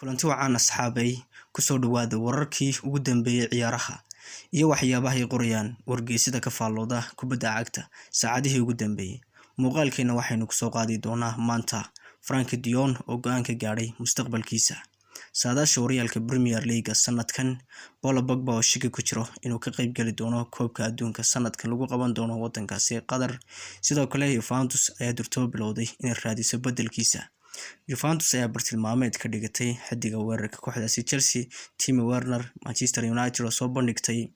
kulanti wacan asxaabay kusoo dhawaada wararkii ugu dambeeyay ciyaaraha iyo waxyaabaha ay qorayaan wargeysada ka faallooda kubadda cagta saacadihii ugu dambeeyay. Muuqaalkeena waxaynu kusoo qaadi doonaa maanta Frank de Jong oo go'aan ka gaaray mustaqbalkiisa. Saadaasha horyaalka Premier League sanadkan, Paul Pogba oo shaki ku jiro inuu ka qayb gali doono koobka adduunka sanadkan lagu qaban doono wadankaasi Qatar. Sidoo kale Juventus ayaa durtoo bilowday inay raadiso bedelkiisa. Juventus ayaa bartilmaameed ka dhigatay xiddiga weerarka kooxdaasi Chelsea, Timo Werner. Manchester United oo soo bandhigtay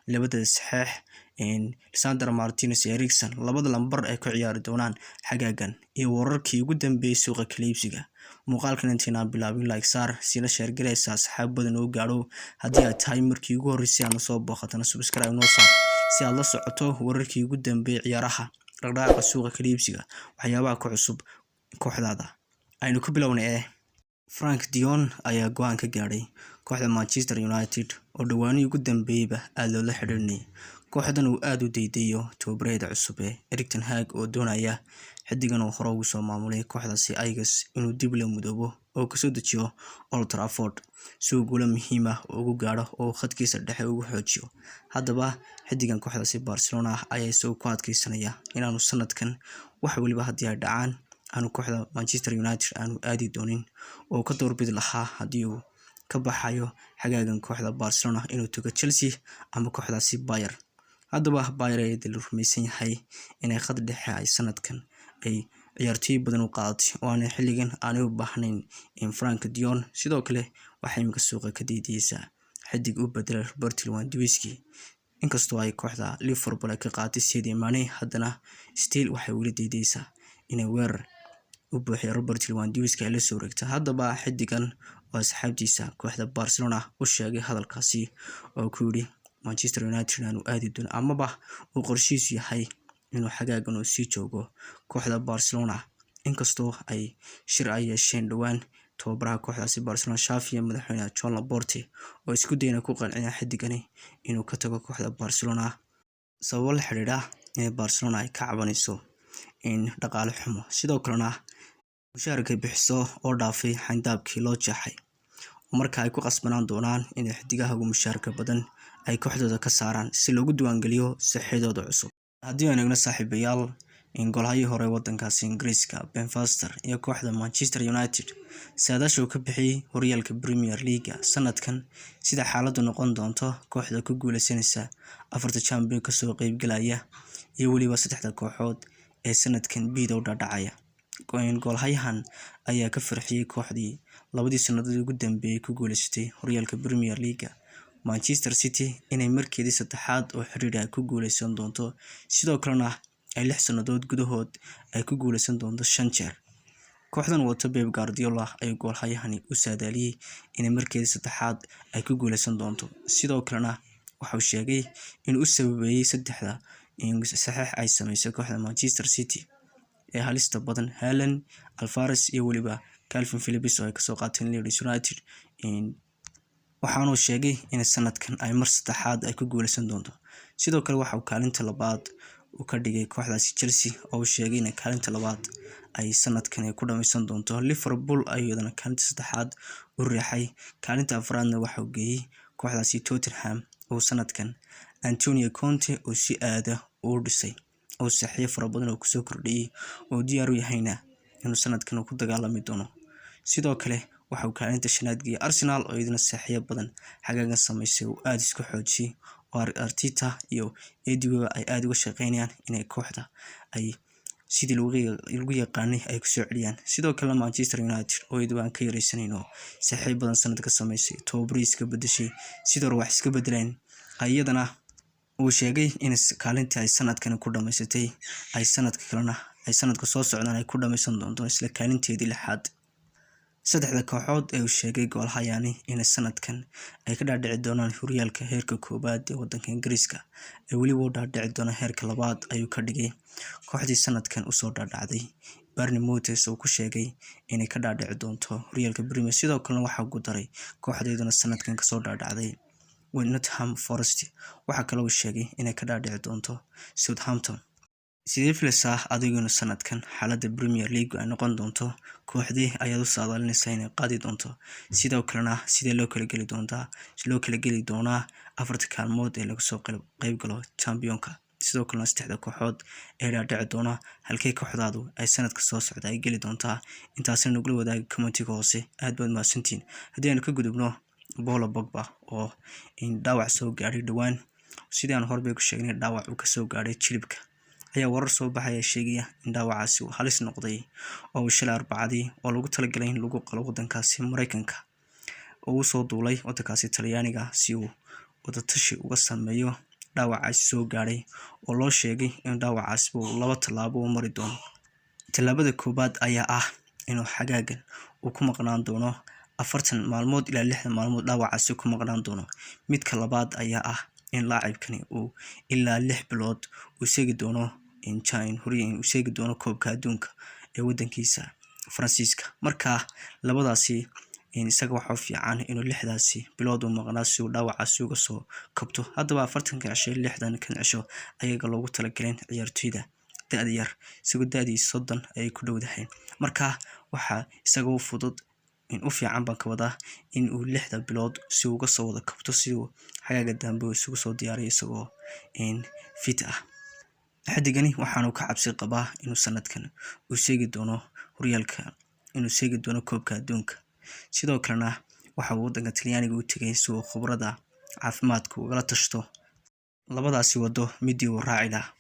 labada saxiix Lisandro Martinez iyo Eriksen, labada lambar ay ku ciyaari doonaan xagaagan, iyo wararkii ugu dambeeyay suuqa kala iibsiga. Muuqaalkan intaana bilaabin like saar, sila share gareysa asxaab badan oo gaadho. Haddii ay tahay markii ugu horeysay aan soo booqatana subscribe noo saar si aad la socoto wararkii ugu dambeeyay ciyaaraha, dhaqdhaqaaqa suuqa kala iibsiga, waxyaabaha ku cusub kooxdaada. Aynu ku bilownay Frank de Jong ayaa go'aan ka gaaray kooxda Manchester United oo dhawaantii ugu dambeeyayba aad loola xiriirinayay. Kooxdan uu aad u daydayo tababarada cusub Erik ten Hag oo doonaya xiddigan oo hore ugu soo maamulay kooxdaasi Ajax inuu dib la mudoobo oo ka soo dejiyo Old Trafford si uu guulo muhiim ah ugu gaadho oo khadkiisa dhexe ugu xoojiyo. Haddaba xiddigan kooxdaasi Barcelona ayaa isagoo ku adkeysanaya inaanu sanadkan wax waliba haddii ay dhacaan aanu kooxda Manchester United aanu aadi doonin oo ka doorbidi lahaa haddii uu ka baxayo xagaagan kooxda Barcelona inuu tago Chelsea ama kooxdaasi Bayern. Haddaba Bayern ayaa la rumaysan yahay inay khad dhexe ay sanadkan ay ciyaartoy badan u qaadatay oo aan xilligan aanay u baahnayn in Frank de Jong. Sidoo kale waxay imika suuqa ka diidaysaa xiddig u bedela Robert Lewandowski. Inkastoo ay kooxda Liverpool ka qaadatay Sadio Mane, haddana still waxay weli diidaysaa inay weerar u buuxiyo Robert Lewandowski ay la soo wareegto. Haddaba xiddigan oo asxaabtiisa kooxda Barcelona u sheegay hadalkaasi oo ku yiri Manchester United aanu aadi doono amaba uu qorshiisu yahay inuu xagaagan uu sii joogo kooxda Barcelona. Inkastoo ay shir ay yeesheen dhawaan tababaraha kooxdaasi Barcelona Xavi iyo madaxweyne Joan Laporte oo isku dayna ku qanciyay xiddigani inuu ka tago kooxda Barcelona sababo la xiriira in Barcelona ay ka cabanayso in dhaqaale xumo, sidoo kalena mushaharka bixiso oo dhaafay xandaabkii loo jeexay, marka ay ku qasbanaan doonaan in xiddigaha ugu mushaharka badan ay kooxdooda ka saaraan si loogu diiwaangeliyo saxiixdooda cusub. Haddii aan eegno saaxiibayaal, in golahii hore wadankaasi Ingiriiska Ben Foster iyo kooxda Manchester United saadaasha uu ka bixiyay horyaalka Premier League sanadkan sida xaaladdu noqon doonto kooxda ku guuleysanaysa afarta champion ka soo qayb galaya iyo waliba saddexda kooxood ee sanadkan bid u dhacaya. Goolhayahan ayaa ka farxiyay kooxdii labadii sanadood ugu dambeeyay ku guuleysatay horyaalka Premier League Manchester City inay markeedii saddexaad oo xiriir ah ku guuleysan doonto, sidoo kalena ay 6 sanadood gudahood ay ku guuleysan doonto 5 jeer. Kooxdan wata Pep Guardiola ay goolhayahani u saadaaliyay inay markeedii saddexaad ay ku guuleysan doonto. Sidoo kalena waxa uu sheegay in uu sababeeyay saddexda saxiix ay sameysay kooxda Manchester City ee halista badan Haaland, Alvarez iyo waliba Calvin Phillips oo ay ka soo qaateen Leeds United. Waxaanu sheegay in sanadkan ay mar saddexaad ay ku guuleysan doonto. Sidoo kale waxa uu kaalinta labaad u ka dhigay kooxdaasi Chelsea oo sheegay in kaalinta labaad ay sanadkan ay ku dhameysan doonto. Liverpool ayadana kaalinta saddexaad u riixay, kaalinta afraadna waxa uu geeyay kooxdaasi Tottenham oo sanadkan Antonio Conte oo si aad u dhisay oo saxiix fara badan oo ku soo kordhiyay oo diyaar u yahayna inuu sanadkan ku dagaalami doono. Sidoo kale waxa uu kaalinta shanaad geeyay Arsenal oo idina saxiix badan xagaagan sameysay oo aad isku xoojiyay oo Arteta iyo Edu ay aad uga shaqeynayaan inay kooxda ay sidii lagu yaqaanay ay ku soo celiyaan. Sidoo kale Manchester United oo idwaan ka yareysanayno saxiix badan sanad ka sameysay tababariis ka bedeshay sidoo wax iska bedeleen ayadana uu sheegay in kaalinta ay sanadkan ku dhameysatay ay sanadka kalena ay sanadka soo socdaan ay ku dhameysan doonto isla kaalinteedii lixaad. Saddexda kooxood ee uu sheegay goolhayani in sanadkan ay ka dhaadhici doonaan horyaalka heerka koobaad ee wadanka Ingiriiska ee waliba u dhaadhici doona heerka labaad ayuu ka dhigay kooxdii sanadkan u soo dhaadhacday Bournemouth oo ku sheegay inay ka dhaadhici doonto horyaalka Premier. Sidoo kale waxa uu daray kooxdeeduna sanadkan ka soo dhaadhacday Nottingham Forest. Waxa kale oo sheegay inay ka dhaadhici doonto Southampton. sidee filaysaa adiguna sanadkan xaaladda Premier League ay noqon doonto? Kooxdee ayaad u saadaalinaysaa inay qaadi doonto? Sidoo kalena sidee loo kala geli doonaa afarta kaalmood ee laga soo qayb galo Championka? Sidoo kalena saddexda kooxood ee dhaadhici doona halkee kooxdaadu ay sanadka soo socda ay geli doontaa? Intaasina nagula wadaagi commentiga hoose. Aad baad mahadsantihiin. Haddii aan ka gudubno Paul Pogba oo dhaawac soo gaadhay dhowaan, sidii aan horey ku sheegnay dhaawac uu ka soo gaadhay jilibka ayaa warar soo baxaya sheegaya in dhaawacaasi uu halis noqday oo uu shalay Arbacadii oo lagu talagalay in lagu qalo wadankaasi Mareykanka oo uu soo duulay wadankaasi Talyaaniga si uu wadatashi uga sameeyo dhaawacaasi soo gaadhay oo loo sheegay in dhaawacaasi uu 2 tallaabo u mari doono. Tallaabada koobaad ayaa ah inuu xagaagan uu ku maqnaan doono 40 maalmood ilaa 60 maalmood dhaawacaasi ku maqnaan doono. Midka labaad ayaa ah in laacibkani uu ilaa 6 bilood uu seegi doono uu seegi doono koobka adduunka ee wadankiisa Faransiiska. Marka labadaasi isaga waxa fiican inuu 6daasi bilood u maqnaa si uu dhaawacaasi uga soo kabto. Haddaba 40 cisho 60 cisho ayaga loogu talagalay ciyaartoyda da'da yar, isagoo da'diisa 30 ay ku dhowdahay. Marka waxa isaga u fudud in u fiican baan ka wadaa in uu 6 bilood si uga soo wada kabto si uu xagaaga dambe isugu soo diyaariyo isagoo fit ah. Xadigani waxaanu ka cabsi qabaa inuu sanadkan uu seegi doono horyaalka, inuu seegi doono koobka adduunka. Sidoo kalena waxa uu wadanka Talyaaniga u tagay si uu khibrada caafimaadka ugala tashto labadaasi wado midii uu raaci lahaa.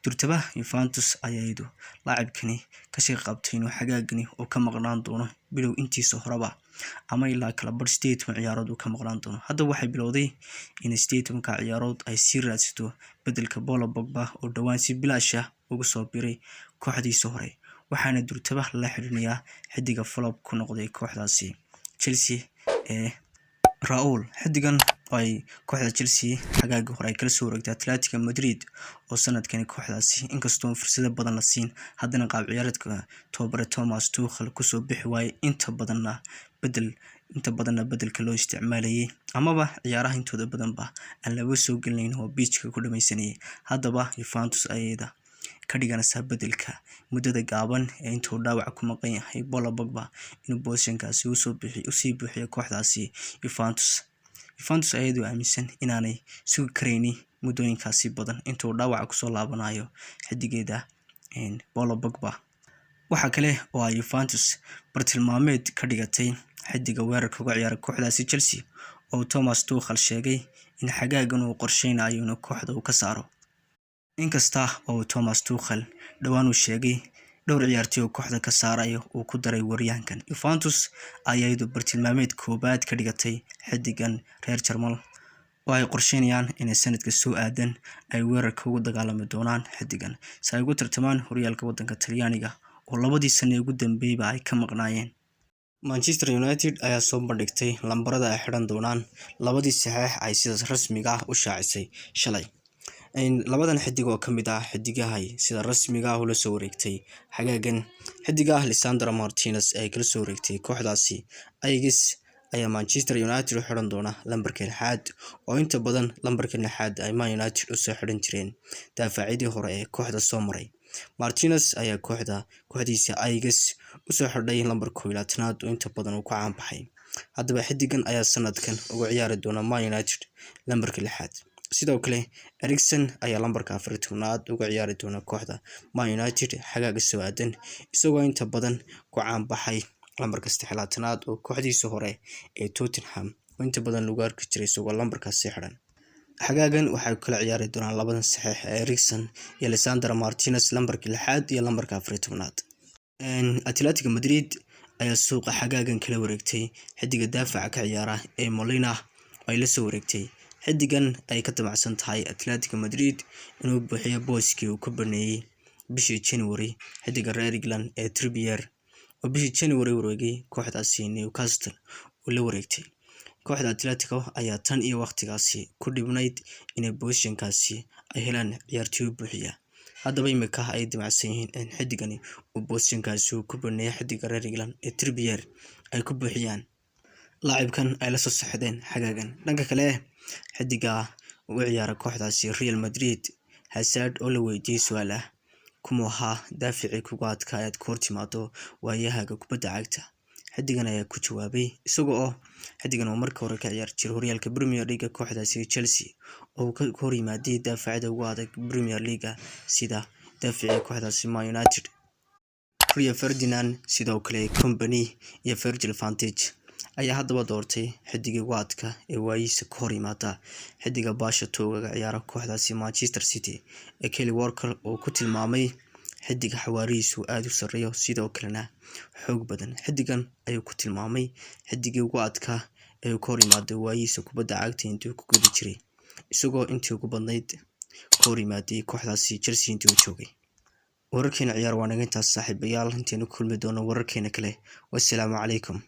Durtaba Juventus ayaa laacibkani ka sii qabtay inuu xagaagani uu ka maqnaan doono bilow intiisa horeba ama ilaa kala bar 18 ciyaarood uu ka maqnaan doono. Hadda waxay bilowday in 18 ciyaarood ay sii raadsato bedelka Paul Pogba oo dhawaan si bilaash ah ugu soo biiray kooxdiisa hore, waxaana durtaba la xiriirinayaa xidiga flop ku noqday kooxdaasi Chelsea ee Raul. Xidigan ay kooxda Chelsea xagaaga hore ay kala soo wareegtay Atletico Madrid oo sanadkan kooxdaasi inkastoo fursado badan la siin, haddana qaab ciyaareedka tababare Thomas Tuchel ku soo bixi waayay inta badanna bedelka loo isticmaalayay amaba ciyaaraha intooda badanba aan laga soo gelinayn oo beachka ku dhamaysanayay. Haddaba Juventus ayada ka dhiganaysaa bedelka muddada gaaban ee intuu dhaawac ku maqan yahay Paul Pogba inuu positionkaasi u sii buuxiyo kooxdaasi Juventus ayadu aaminsan inaanay sugi karaynin muddooyinkaasi badan intuu dhaawac ku soo laabanayo xidigeeda Paul Pogba. Waxa kale oo ay Juventus bartilmaameed ka dhigatay xidiga weerarka uga ciyaara kooxdaasi Chelsea oo Thomas Tuchel sheegay in xagaagan uu qorsheynayo inuu kooxda uu ka saaro. Inkasta oo Thomas Tuchel dhawaan uu sheegay dhowr ciyaartoy oo kooxda ka saarayo uu ku daray waryahankan, Juventus ayadu bartilmaameed koobaad ka dhigatay xidigan reer Jarmal oo ay qorsheynayaan inay sanadka soo aadan ay weerarka ugu dagaalami doonaan xidigan si ay ugu tartamaan horyaalka wadanka Talyaaniga oo 2 sano ugu dambeeyay ay ka maqnaayeen. Manchester United ayaa soo bandhigtay lambarada ay xidhan doonaan 2 saxiix ay sida rasmiga ah u shaacisay shalay. Labadan xidig oo kamid ah xidigahay sida rasmiga ah ula soo wareegtay xagaagan, xidiga Lisandro Martinez ay kala soo wareegtay kooxdaasi Ajax ayaa Manchester United u xidhan doona lambarka 6 oo inta badan lambarka 6 ay Man United u soo xidhan jireen daafacidii hore ee kooxda soo maray. Martinez ayaa kooxdiisa Ajax u soo xidhay lambarka 11 oo inta badan uu ku caan baxay. Haddaba xidigan ayaa sanadkan ugu ciyaari doona Man United lambarka 6. Sidoo kale Eriksen ayaa lambarka 14aad uga ciyaari doona kooxda Man United xagaaga soo aadan, isagoo inta badan ku caan baxay lambarka 16aad oo kooxdiisa hore ee Tottenham oo inta badan lagu arki jiray isagoo lambarkaasi xidhan. Xagaagan waxay kala ciyaari doonaan labadan saxiix ee Eriksen iyo Lisandro Martinez lambarka 6 iyo lambarka 14aad. Atletico Madrid ayaa suuqa xagaagan kala wareegtay xidiga daafaca ka ciyaara ee Molina ay la soo wareegtay. Xidigan ay ka damacsan tahay Atletico Madrid inuu buuxiyo booskii uu ku baneeyay bishii January xidiga reer England ee Trippier oo bishii January wareegay kooxdaasi Newcastle oo la wareegtay. Kooxda Atletico ayaa tan iyo waqtigaasi ku dhibnayd inay positionkaasi ay helaan ciyaartoy buuxiya. Haddaba imika ay damacsan yihiin in xidigani uu positionkaasi ku baneeyo xidiga reer England ee Trippier ay ku buuxiyaan. Laacibkan ay la soo saxdeen xagaagan. Dhanka kale xidiga ugu ciyaara kooxdaasi Real Madrid Hazard oo la weydiiyay su'aal ah kuma ahaa daaficii kugu adkaa aad ka hor timaado waayahaga kubadda cagta. Xidigan ayaa ku jawaabay isaga oo xidigan oo markii hore ka ciyaari jiray horyaalka Premier League kooxdaasi Chelsea oo ka hor yimaaday daafacada ugu adag Premier League sida daaficii kooxdaasi Man United Rio Ferdinand sidoo kale Kompany iyo Virgil van Dijk ayaa haddaba doortay xidigii ugu adkaa ee waayihiisa ka hor yimaada xidiga baasha toogaga ciyaara kooxdaasi Manchester City ee Kyle Walker oo ku tilmaamay xidiga xawaarihiisu aad u sareeyo sidoo kalena xoog badan. Xidigan ayuu ku tilmaamay xidigii ugu adkaa ee ka hor yimaada waayihiisa kubadda cagta intuu ku guda jiray isagoo intii ugu badnayd ka hor yimaaday kooxdaasi Chelsea intii uu joogay. wararkeena ciyaar waa naga intaas saaxiibayaal, intaanu kulmi doono wararkeena kale. Wassalaamu calaykum.